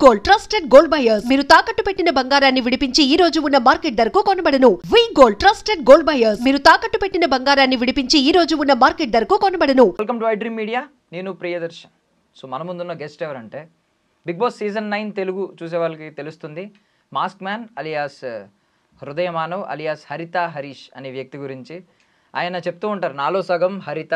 Gold trusted gold buyers మీరు తాకట్టు పెట్టిన బంగారాన్ని విడిపించి ఈ రోజు ఉన్న మార్కెట్ ధరకు కొనబడను. వి గోల్డ్ ట్రస్టెడ్ గోల్డ్ బయర్స్ మీరు తాకట్టు పెట్టిన బంగారాన్ని విడిపించి ఈ రోజు ఉన్న మార్కెట్ ధరకు కొనబడను. Welcome to I dream media. నేను ప్రియదర్శన్. సో మన ముందున్న గెస్ట్ ఎవరంటే బిగ్ బాస్ సీజన్ 9 తెలుగు చూసే వాళ్ళకి తెలుస్తుంది. మాస్క్ మ్యాన్ అలియాస్ హృదయ మానవ్ అలియాస్ హరిత హరీష్ అనే వ్యక్తి గురించి ఆయన చెప్తూ ఉంటారు, నాలో సగం హరిత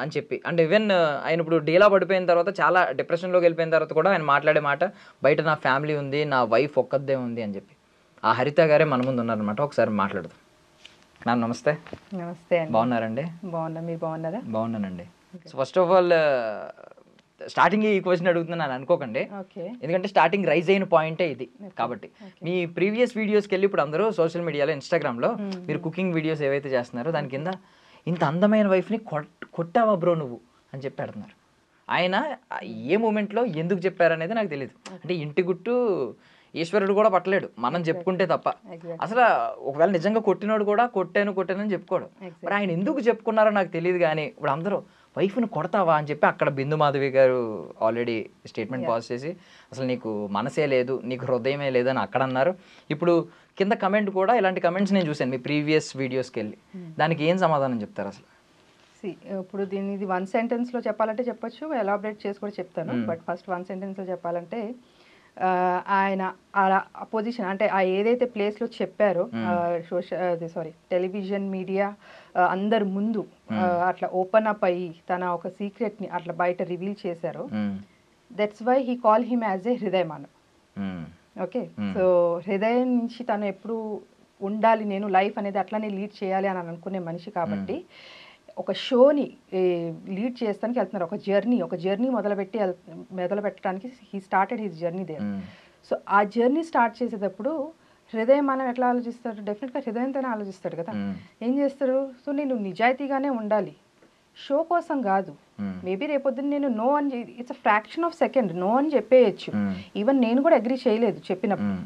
అని చెప్పి. అంటే ఈవెన్ ఆయన ఇప్పుడు డీలా పడిపోయిన తర్వాత, చాలా డిప్రెషన్లోకి వెళ్ళిపోయిన తర్వాత కూడా ఆయన మాట్లాడే మాట, బయట నా ఫ్యామిలీ ఉంది, నా వైఫ్ ఒక్కదే ఉంది అని చెప్పి. ఆ హరిత గారే మన ముందు ఉన్నారనమాట. ఒకసారి మాట్లాడదాం. మ్యామ్ నమస్తే. నమస్తే అండి. బాగున్నారండి? బాగున్నా, మీరు బాగున్నారా? బాగున్నానండి. So first of all starting ఈ క్వశ్చన్ అడుగుతున్నాను అనుకోకండి, ఎందుకంటే స్టార్టింగ్ రైజ్ అయిన పాయింటే ఇది. కాబట్టి మీ ప్రీవియస్ వీడియోస్కి వెళ్ళి ఇప్పుడు అందరూ సోషల్ మీడియాలో ఇన్స్టాగ్రామ్లో మీరు కుకింగ్ వీడియోస్ ఏవైతే చేస్తున్నారో దాని కింద ఇంత అందమైన వైఫ్ని కొట్టావా బ్రో నువ్వు అని చెప్పి అడుగుతున్నారు. ఆయన ఏ మూమెంట్లో ఎందుకు చెప్పారనేది నాకు తెలియదు. అంటే ఇంటి గుట్టు ఈశ్వరుడు కూడా పట్టలేడు, మనం చెప్పుకుంటే తప్ప. అసలు ఒకవేళ నిజంగా కొట్టినోడు కూడా కొట్టాను అని చెప్పుకోడు. మరి ఆయన ఎందుకు చెప్పుకున్నారో నాకు తెలియదు. కానీ ఇప్పుడు అందరూ వైఫ్ను కొడతావా అని చెప్పి అక్కడ బిందు మాధవి గారు ఆల్రెడీ స్టేట్మెంట్ పాస్ చేసి అసలు నీకు మనసే లేదు, నీకు హృదయమే లేదు అని అక్కడ అన్నారు. ఇప్పుడు కింద కమెంట్ కూడా ఇలాంటి కమెంట్స్ నేను చూశాను మీ ప్రీవియస్ వీడియోస్కి వెళ్ళి. దానికి ఏం సమాధానం చెప్తారు అసలు? ఇప్పుడు దీన్ని ఇది 1 సెంటెన్స్లో చెప్పాలంటే చెప్పొచ్చు, ఎలాబరేట్ చేసి కూడా చెప్తాను. బట్ ఫస్ట్ 1 సెంటెన్స్లో చెప్పాలంటే ఆయన ఆ పొజిషన్ అంటే ఆ ఏదైతే ప్లేస్లో చెప్పారో టెలివిజన్ మీడియా అందరి ముందు అట్లా ఓపెన్ అప్ అయ్యి తన ఒక సీక్రెట్ని అట్లా బయట రివీల్ చేశారో, that's why he call him as a హృదయ మానవ్. ఓకే, సో హృదయం నుంచి తను ఎప్పుడు ఉండాలి, నేను లైఫ్ అనేది అట్లానే లీడ్ చేయాలి అని అనుకునే మనిషి కాబట్టి ఒక షోని లీడ్ చేస్తానికి వెళ్తున్నారు. ఒక జర్నీ మొదలు పెట్టడానికి he started his journey there. So ఆ జర్నీ స్టార్ట్ చేసేటప్పుడు హృదయం మనం ఎట్లా ఆలోచిస్తాడు? డెఫినెట్గా హృదయంతోనే ఆలోచిస్తాడు కదా. ఏం చేస్తాడు? సో నేను నిజాయితీగానే ఉండాలి, షో కోసం కాదు. మేబీ రేపొద్దున నేను నో అని, it's a fraction of second no అని చెప్పేయచ్చు. ఈవెన్ నేను కూడా అగ్రీ చేయలేదు చెప్పినప్పుడు,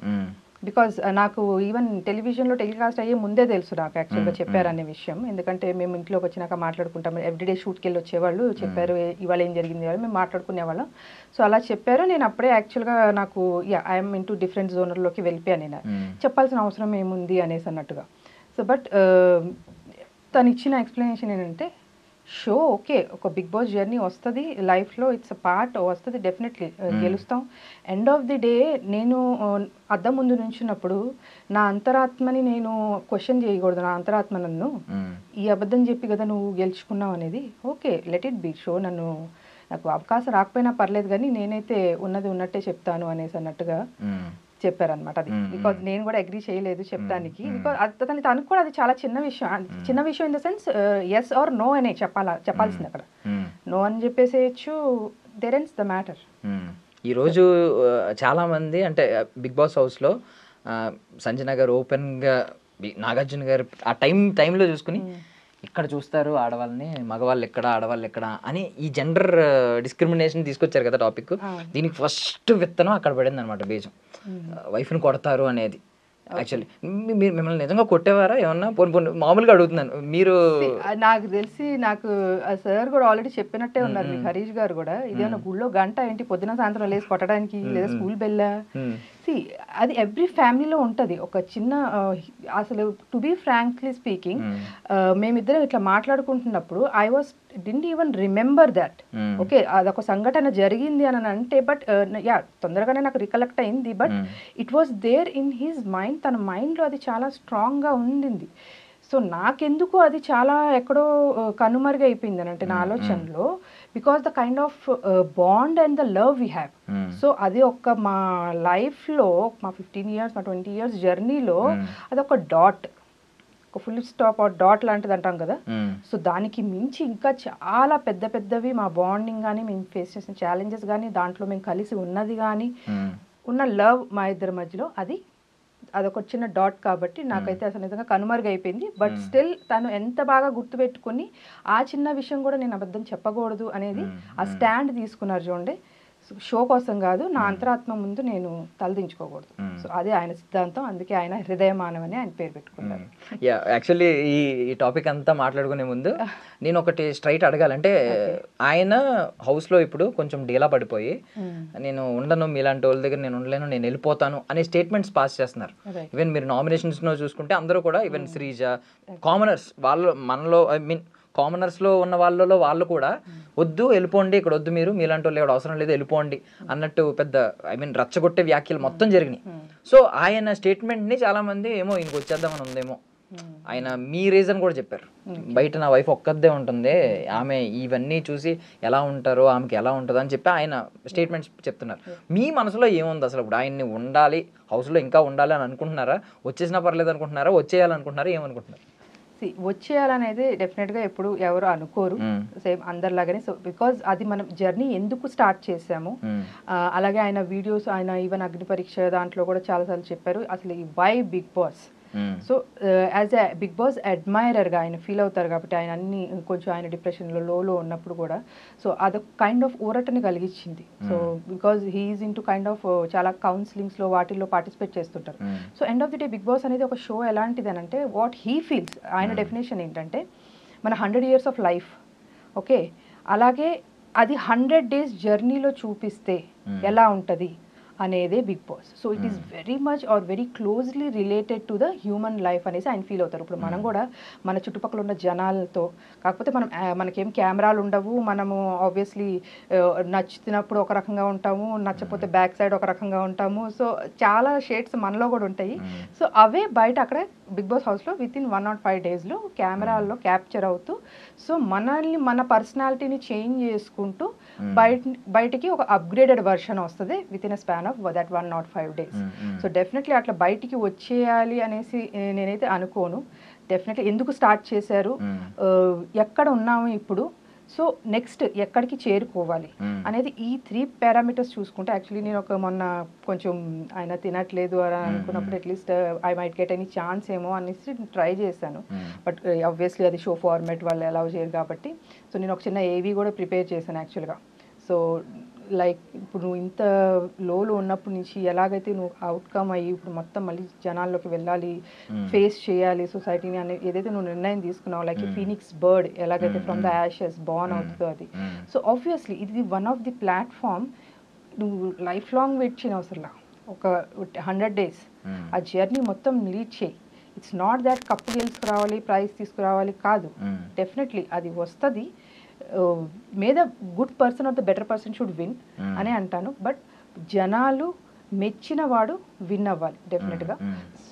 బికాజ్ నాకు ఈవెన్ టెలివిజన్లో టెలికాస్ట్ అయ్యే ముందే తెలుసు నాకు యాక్చువల్గా చెప్పారనే విషయం. ఎందుకంటే మేము ఇంట్లోకి వచ్చినాక మాట్లాడుకుంటాం, ఎవ్రీడే షూట్కి వెళ్ళి వచ్చేవాళ్ళు, చెప్పారు ఇవాళ ఏం జరిగింది వాళ్ళు మేము మాట్లాడుకునేవాళ్ళం. సో అలా చెప్పారు. నేను అప్పుడే యాక్చువల్గా నాకు ఐఎమ్ ఇంటూ డిఫరెంట్ జోనర్లోకి వెళ్ళిపోయాను. నేను చెప్పాల్సిన అవసరం ఏముంది అనేసి అన్నట్టుగా. సో బట్ తను ఇచ్చిన ఎక్స్ప్లెనేషన్ ఏంటంటే, షో ఓకే, ఒక బిగ్ బాస్ జర్నీ వస్తుంది లైఫ్లో, ఇట్స్ అ పార్ట్ వస్తుంది, డెఫినెట్లీ గెలుస్తాం. ఎండ్ ఆఫ్ ది డే నేను అద్దం ముందు నుంచినప్పుడు నా అంతరాత్మని నేను క్వశ్చన్ చేయకూడదు. నా అంతరాత్మ నన్ను ఈ అబద్ధం చెప్పి కదా నువ్వు గెలుచుకున్నావు అనేది. Okay, let it be show, నాకు అవకాశం రాకపోయినా పర్లేదు కానీ నేనైతే ఉన్నది ఉన్నట్టే చెప్తాను అనేసి అన్నట్టుగా చెప్పారనమాట. అది బికాజ్ నేను కూడా అగ్రీ చేయలేదు చెప్పడానికి. బికాజ్ తనకు కూడా అది చాలా చిన్న విషయం in the sense yes or no అనే చెప్పాల్సింది. అక్కడ నో అని చెప్పేసేయచ్చు, దేర్ ఎండ్స్ ద మ్యాటర్. ఈరోజు చాలామంది అంటే బిగ్ బాస్ హౌస్లో సంజన గారు ఓపెన్గా నాగార్జున గారు ఆ టైంలో చూసుకుని ఇక్కడ చూస్తారు ఆడవాళ్ళని, మగవాళ్ళు ఎక్కడ ఆడవాళ్ళు ఎక్కడ అని ఈ జెండర్ డిస్క్రిమినేషన్ తీసుకొచ్చారు కదా టాపిక్. దీనికి ఫస్ట్ విత్తనం అక్కడ పడింది అనమాట, బీజం. వైఫ్ని కొడతారు అనేది. యాక్చువల్లీ మీరు మిమ్మల్ని నిజంగా కొట్టేవారా ఏమన్నా? మామూలుగా అడుగుతున్నాను. మీరు నాకు తెలిసి నాకు సార్ కూడా ఆల్రెడీ చెప్పినట్టే ఉన్నారు మీకు, హరీష్ గారు కూడా. ఇదేమన్నా గుళ్ళో గంట ఏంటి పొద్దున సాయంత్రం లేసి కొట్టడానికి, లేదా స్కూల్ బెల్లా? అది ఎవ్రీ ఫ్యామిలీలో ఉంటుంది ఒక చిన్న, అసలు టు బీ ఫ్రాంక్లీ స్పీకింగ్ మేమిద్దరం ఇట్లా మాట్లాడుకుంటున్నప్పుడు I didn't even remember that. Okay, అదొక సంఘటన జరిగింది అని అంటే, బట్ తొందరగానే నాకు రికలెక్ట్ అయింది. But it was there in his mind, తన మైండ్లో అది చాలా స్ట్రాంగ్గా ఉండింది. సో నాకెందుకు అది చాలా ఎక్కడో కనుమరుగైపోయింది అని అంటే నా ఆలోచనలో, because the kind of bond and the love we have. So అది మా లైఫ్లో, మా 15 years, మా 20 years జర్నీలో అదొక డాట్, ఒక ఫుల్ స్టాప్ ఆర్ డాట్ లాంటిది అంటాం కదా. సో దానికి మించి ఇంకా చాలా పెద్దవి మా బాండింగ్ కానీ, మేము ఫేస్ చేసిన ఛాలెంజెస్ కానీ, దాంట్లో మేము కలిసి ఉన్నది కానీ, ఉన్న లవ్ మా ఇద్దరి మధ్యలో అదొక చిన్న డాట్. కాబట్టి నాకైతే అసలు నిజంగా కనుమరుగైపోయింది. బట్ స్టిల్ తను ఎంత బాగా గుర్తుపెట్టుకుని ఆ చిన్న విషయం కూడా నేను అబద్ధం చెప్పకూడదు అనేది ఆ స్టాండ్ తీసుకున్నారు చూడండి. షో కోసం కాదు, నా అంతరాత్మ ముందు నేను తలదించుకోకూడదు. సో అదే ఆయన సిద్ధాంతం, అందుకే ఆయన హృదయమానం అని ఆయన పేరు పెట్టుకున్నారు. యాక్చువల్లీ ఈ టాపిక్ అంతా మాట్లాడుకునే ముందు నేను ఒకటి స్ట్రైట్ అడగాలంటే, ఆయన హౌస్లో ఇప్పుడు కొంచెం డీలా పడిపోయి నేను ఉండను, మీలాంటి వాళ్ళ దగ్గర నేను ఉండలేను, నేను వెళ్ళిపోతాను అనే స్టేట్మెంట్స్ పాస్ చేస్తున్నారు. ఈవెన్ మీరు నామినేషన్స్లో చూసుకుంటే అందరూ కూడా, ఈవెన్ శ్రీజ, కామనర్స్ వాళ్ళు మనలో, ఐ మీన్ కామనర్స్లో ఉన్న వాళ్ళలో వాళ్ళు కూడా వద్దు వెళ్ళిపోండి, ఇక్కడ వద్దు, మీరు మీలాంటి వాళ్ళు ఇక్కడ అవసరం లేదు వెళ్ళిపోండి అన్నట్టు పెద్ద ఐ మీన్ రచ్చగొట్టే వ్యాఖ్యలు మొత్తం జరిగినాయి. సో ఆయన స్టేట్మెంట్ని చాలామంది ఏమో ఇంకొచ్చేద్దామని ఉందేమో, ఆయన మీ రీజన్ కూడా చెప్పారు, బయట నా వైఫ్ ఒక్కదే ఉంటుంది, ఆమె ఇవన్నీ చూసి ఎలా ఉంటారో ఆమెకి ఎలా ఉంటుందో అని చెప్పి ఆయన స్టేట్మెంట్స్ చెప్తున్నారు. మీ మనసులో ఏముంది అసలు? ఇప్పుడు ఆయన్ని ఉండాలి, హౌస్లో ఇంకా ఉండాలి అని అనుకుంటున్నారా, వచ్చేసినా పర్లేదు అనుకుంటున్నారా, వచ్చేయాలనుకుంటున్నారా, ఏమనుకుంటున్నారు? వచ్చేయాలనేది డెఫినెట్గా ఎప్పుడు ఎవరు అనుకోరు, సేమ్ అందరిలాగానే. సో బికాజ్ అది మనం జర్నీ ఎందుకు స్టార్ట్ చేసాము, అలాగే ఆయన వీడియోస్, ఆయన ఈవెన్ అగ్ని పరీక్ష దాంట్లో కూడా చాలాసార్లు చెప్పారు అసలు ఈ why big boss. So as a big boss అడ్మైరర్గా ఆయన ఫీల్ అవుతారు కాబట్టి, ఆయన అన్ని కొంచెం ఆయన డిప్రెషన్లో లోలో ఉన్నప్పుడు కూడా, సో అదొక కైండ్ ఆఫ్ ఊరటని కలిగించింది. So because he is into kind of చాలా కౌన్సిలింగ్స్లో వాటిల్లో పార్టిసిపేట్ చేస్తుంటారు. So end of the day Bigg Boss అనేది ఒక షో ఎలాంటిది అని అంటే, వాట్ హీ ఫీల్స్, ఆయన డెఫినేషన్ ఏంటంటే మన 100 years ఆఫ్ లైఫ్, ఓకే, అలాగే అది 100 days జర్నీలో చూపిస్తే ఎలా ఉంటుంది అనేదే Bigg boss. So it is very much or very closely related to the human life అనేసి ఆయన ఫీల్ అవుతారు. ఇప్పుడు మనం కూడా మన చుట్టుపక్కల ఉన్న జనాలతో, కాకపోతే మనకేం కెమెరాలు ఉండవు, మనము ఆబ్వియస్లీ నచ్చినప్పుడు ఒక రకంగా ఉంటాము, నచ్చకపోతే బ్యాక్ సైడ్ ఒక రకంగా ఉంటాము. సో చాలా షేడ్స్ మనలో కూడా ఉంటాయి. సో అవే బయట అక్కడ బిగ్ బాస్ హౌస్లో విత్ ఇన్ 105 daysలో కెమెరాల్లో క్యాప్చర్ అవుతూ, సో మనల్ని మన పర్సనాలిటీని చేంజ్ చేసుకుంటూ బయటికి ఒక అప్గ్రేడెడ్ వర్షన్ వస్తుంది with in a span of that 105 days. So definitely అట్లా బయటికి వచ్చేయాలి అనేసి నేనైతే అనుకోను. డెఫినెట్లీ ఎందుకు స్టార్ట్ చేశారు, ఎక్కడ ఉన్నాము ఇప్పుడు, సో నెక్స్ట్ ఎక్కడికి చేరుకోవాలి అనేది ఈ 3 parameters చూసుకుంటే, యాక్చువల్లీ నేను మొన్న కొంచెం ఆయన తినట్లేదు అని అనుకున్నప్పుడు at least I might get any chance ఏమో అనేసి ట్రై చేశాను. బట్ ఆబ్వియస్లీ అది షో ఫార్మాట్ వాళ్ళు అలౌ చేయరు కాబట్టి, సో నేను ఒక చిన్న ఏవీ కూడా ప్రిపేర్ చేశాను యాక్చువల్గా. సో లైక్ ఇప్పుడు నువ్వు ఇంత లోలో ఉన్నప్పటి నుంచి ఎలాగైతే నువ్వు అవుట్కమ్ అయ్యి ఇప్పుడు మొత్తం మళ్ళీ జనాల్లోకి వెళ్ళాలి, ఫేస్ చేయాలి సొసైటీని అనే ఏదైతే నువ్వు నిర్ణయం తీసుకున్నావు, లైక్ ఫీనిక్స్ బర్డ్ ఎలాగైతే ఫ్రమ్ ద యాషెస్ బార్న్ అవుతుందో అది. సో ఆబ్వియస్లీ ఇది వన్ ఆఫ్ ది ప్లాట్ఫామ్. నువ్వు లైఫ్ లాంగ్ వెయిట్ చేయని అవసరంలా, ఒక 100 days ఆ జర్నీ మొత్తం లీడ్ చేయి. ఇట్స్ నాట్ దాట్ కప్పు గెలుచుకురావాలి, ప్రైజ్ తీసుకురావాలి కాదు, డెఫినెట్లీ అది వస్తుంది. May the good person or the better person should win అని అంటాను. బట్ జనాలు మెచ్చిన వాడు విన్ అవ్వాలి డెఫినెట్గా.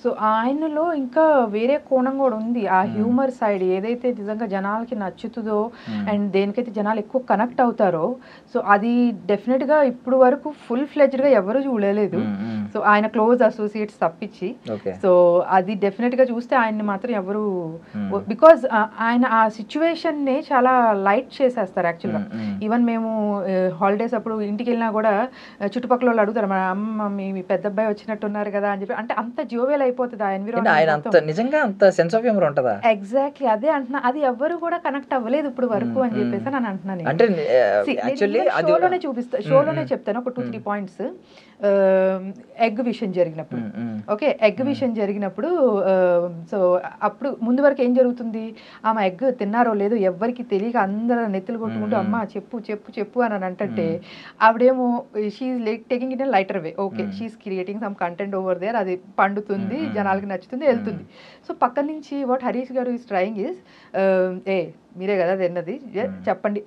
సో ఆయనలో ఇంకా వేరే కోణం కూడా ఉంది, ఆ హ్యూమర్ సైడ్ ఏదైతే నిజంగా జనాలకి నచ్చుతుందో అండ్ దేనికైతే జనాలు ఎక్కువ కనెక్ట్ అవుతారో, సో అది డెఫినెట్గా ఇప్పుడు వరకు ఫుల్ ఫ్లెజ్డ్గా ఎవరు చూడలేదు. సో ఆయన క్లోజ్ అసోసియేట్స్ తప్పించి, సో అది డెఫినెట్గా చూస్తే ఆయన్ని మాత్రం ఎవరు, బికాజ్ ఆయన ఆ సిచ్యువేషన్ని చాలా లైట్ చేసేస్తారు యాక్చువల్గా. ఈవెన్ మేము హాలిడేస్ అప్పుడు ఇంటికి వెళ్ళినా కూడా చుట్టుపక్కల వాళ్ళు అడుగుతారు, మా అమ్మ మీ పెద్ద అబ్బాయి వచ్చినట్టున్నారు కదా అని చెప్పి, అంటే అంత జోవెల్ అయిపోతుంది ఆ ఎన్విరాన్మెంట్. నిజంగా అంత సెన్స్ ఆఫ్ హ్యూమర్ ఉంటుందా? ఎగ్జాక్ట్లీ అదే అంటున్నా, అది ఎవ్వరు కూడా కనెక్ట్ అవ్వలేదు ఇప్పుడు వరకు అని చెప్పేసి నేను అంటున్నాను. అంటే షోలోనే చూపిస్తా, షోలోనే చెప్తాను ఒక 2-3 points. ఎగ్ విషయం జరిగినప్పుడు, ఓకే, ఎగ్ విషయం జరిగినప్పుడు, సో అప్పుడు ముందు వరకు ఏం జరుగుతుంది, ఆమె ఎగ్ తిన్నారో లేదో ఎవరికి తెలియక అందరూ నెత్తులు కొట్టుకుంటూ అమ్మ చెప్పు చెప్పు చెప్పు అని అంటే, ఆవిడేమో she's taking it in lighter way, okay she's creating some content over there, అది పండుతుంది, జనాలకి నచ్చుతుంది, వెళ్తుంది. సో పక్క నుంచి వాట్ హరీష్ గారు ఈస్ ట్రయింగ్ ఈస్, మీరే కదా తిన్నది చెప్పండి.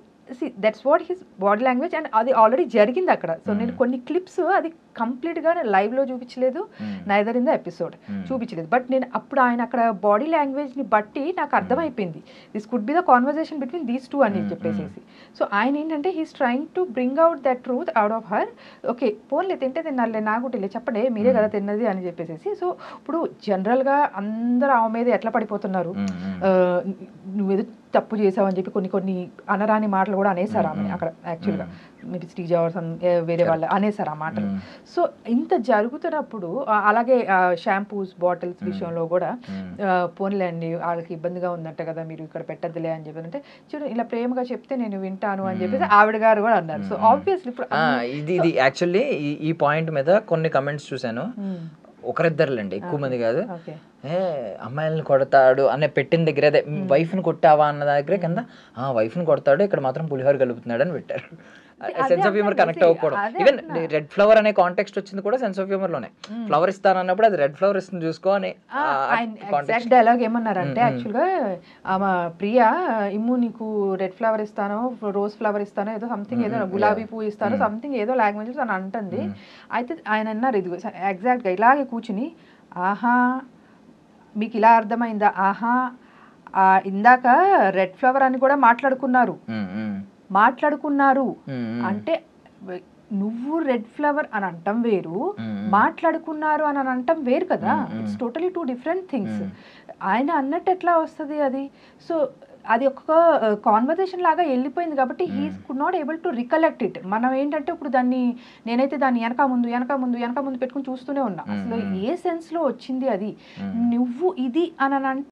That's what his body language, and అది ఆల్రెడీ జరిగింది అక్కడ. సో నేను కొన్ని క్లిప్స్ అది కంప్లీట్గా లైవ్లో చూపించలేదు, నైదర్ ఇన్ ద ఎపిసోడ్ చూపించలేదు, బట్ నేను అప్పుడు ఆయన అక్కడ బాడీ లాంగ్వేజ్ని బట్టి నాకు అర్థమైపోయింది this could be the conversation between these two అని చెప్పేసి. సో ఆయన ఏంటంటే he's trying to bring out that truth out of her. Okay పోన్లే తింటే తిన్నారులే, నాకు తెలియదు చెప్పండి మీరే కదా తిన్నది అని చెప్పేసి. సో ఇప్పుడు జనరల్గా అందరూ ఆమె మీద ఎట్లా పడిపోతున్నారు, నువ్వేదో తప్పు చేసావు అని చెప్పి కొన్ని అనరాని మాటలు కూడా అనేసారు ఆమె అక్కడ యాక్చువల్గా. మీరు శ్రీజ వేరే వాళ్ళు అనేసారు ఆ మాటలు. సో ఇంత జరుగుతున్నప్పుడు అలాగే షాంపూస్ బాటిల్స్ విషయంలో కూడా పోన్లేండి వాళ్ళకి ఇబ్బందిగా ఉందంట కదా మీరు ఇక్కడ పెట్టద్దులే అని చెప్పి అంటే చూడు ఇలా ప్రేమగా చెప్తే నేను వింటాను అని చెప్పేసి ఆవిడ గారు కూడా అన్నారు. సో ఆబ్వియస్లీ ఇప్పుడు ఇది యాక్చువల్లీ ఈ పాయింట్ మీద కొన్ని కమెంట్స్ చూసాను, ఒకరిద్దరులేండి, ఎక్కువ మంది కాదు. అమ్మాయిలను కొడతాడు అనే పెట్టిన దగ్గర అదే వైఫ్ ని కొట్టావా అన్న దగ్గర కింద వైఫ్ ని కొడతాడు ఇక్కడ మాత్రం పులిహోర కలుపుతున్నాడు అని పెట్టారు. సెన్స్ ఆఫ్ హ్యూమర్ కనెక్ట్ అవ్వకూడదు. ఈవెన్ రెడ్ ఫ్లవర్ అనే కాంటెక్స్ట్ వచ్చింది కూడా సెన్స్ ఆఫ్ హ్యూమర్ లోనే. ఫ్లవర్ ఇస్తాను అన్నప్పుడు అది రెడ్ ఫ్లవర్ ఇస్తుంది చూసుకో అని ఎగ్జాక్ట్ డైలాగ్ ఏమన్నారంటే యాక్చువల్గా ఆమె ప్రియా ఇమ్ము నీకు రెడ్ ఫ్లవర్ ఇస్తాను రోజ్ ఫ్లవర్ ఇస్తాను ఏదో సంథింగ్ ఏదో గులాబీ పువ్వు ఇస్తాను సంథింగ్ ఏదో లాంగ్వేజ్ అని అంటుంది. అయితే ఆయన అన్నారు ఇది ఎగ్జాక్ట్గా ఇలాగే కూర్చుని ఆహా మీకు ఇలా అర్థమైందా, ఆహా ఇందాక రెడ్ ఫ్లవర్ అని కూడా మాట్లాడుకున్నారు అంటే నువ్వు రెడ్ ఫ్లవర్ అని అంటాం వేరు, మాట్లాడుకున్నారు అని అంటాం వేరు కదా. It's totally 2 different things. ఆయన అన్నట్టు ఎట్లా వస్తుంది అది? సో అది ఒక కాన్వర్సేషన్ లాగా వెళ్ళిపోయింది కాబట్టి he could not able to recollect it. మనం ఏంటంటే ఇప్పుడు నేనైతే దాన్ని వెనక ముందు పెట్టుకుని చూస్తూనే ఉన్నా. అసలు ఏ సెన్స్ లో వచ్చింది అది? నువ్వు ఇది అని